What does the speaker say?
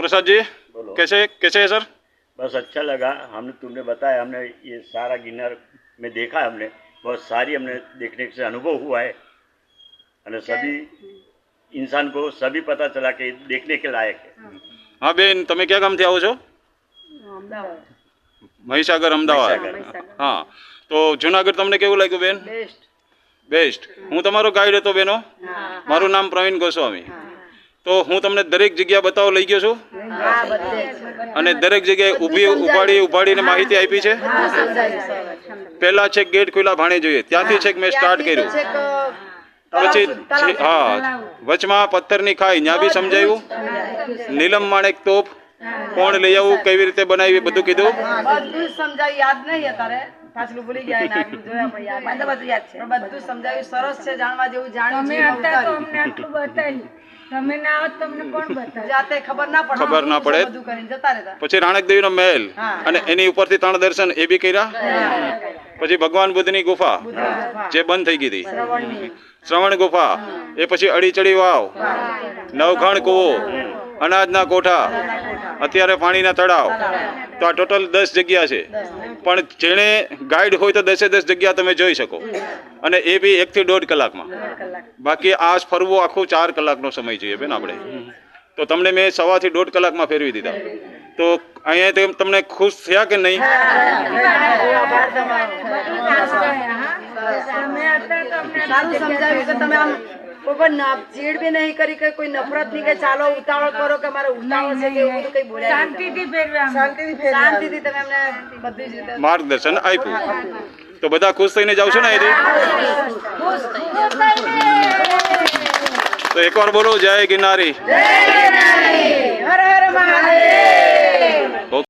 प्रसाद जी कैसे कैसे है सर? बस अच्छा लगा, हमने तुमने बताया, हमने ये सारा गिरनार में देखा, हमने बहुत सारी हमने देखने से अनुभव हुआ है और सभी इंसान को सभी पता चला कि देखने के लायक है। हाँ बेन, તમે ક્યાં ગામથી આવો છો? મહીસાગર, અમદાવાદ. હા, તો જુનાગઢ તમને કેવું લાગ્યું બેન? બેસ્ટ. હું તમારો ગાઈડ હતો બેનો. મારું નામ પ્રવીણ ગોસ્વામી. તો હું તમને દરેક જગ્યા બતાવવા લઈ ગયો છું અને દરેક જગ્યાએ ઉભાડીને માહિતી આપી છે. પહેલા છેક ગેટ ખુલ્લા ભાણે જોઈએ ત્યાંથી છેક મેં સ્ટાર્ટ કર્યું. પછી હા, વચમાં પથ્થરની ખાઈ ત્યાં બી સમજાવ્યું. નીલમ માણેક તોપ કોણ લઈ આવું, કેવી રીતે બનાવી, બધું કીધું. બધું સમજાયું, યાદ નહીં અત્યારે, પાછલું ભૂલી ગયા ને આગળ જોયા પણ યાદ બધું યાદ છે. બધું સમજાયું, સરસ છે, જાણવા જેવું જાણ્યું. તમે હતા તો અમને આટલું બતાવ્યું, તમે ના આવત તમને કોણ બતાવે? જાતે ખબર ના પડે બધું કરીને જતા રહેતા. પછી રાણક દેવીનો મહેલ અને એની ઉપરથી 3 દર્શન એ બી કર્યા. પછી ભગવાન બુદ્ધની ગુફા જે બંધ થઈ ગઈ હતી, શ્રવણ ગુફા, એ પછી અડીચડી વાવ, નવઘણ કૂવો, અનાજના કોઠા, અત્યારે પાણીના તળાવ. તો આ ટોટલ 10 જગ્યા છે. પણ જેણે ગાઈડ હોય તો 10 જગ્યા તમે જોઈ શકો અને એ બી 1 થી 1.5 કલાકમાં. બાકી આ ફરવું આખું 4 કલાકનો સમય જોઈએ બેન આપણે. તો તમને મેં 1.5 થી 1.5 કલાકમાં ફેરવી દીધા. તો અહીંયા તમને ખુશ થયા કે નહીં? સારું સમજાવ્યું કે તમે આમ કોઈ ચીડ બી નહીં કરી કે કોઈ નફરત નહીં કે ચાલો ઉતાવળ કરો કે મારે ઉતાવળ છે કે એવું કઈ બોલ્યા. શાંતિથી તમે અમને બધી જ રીતે માર્ગદર્શન આપ્યું. તો બધા ખુશ થઈને જાવ છો ને અહીંથી? તો એકવાર બોલો જય ગિરનારી.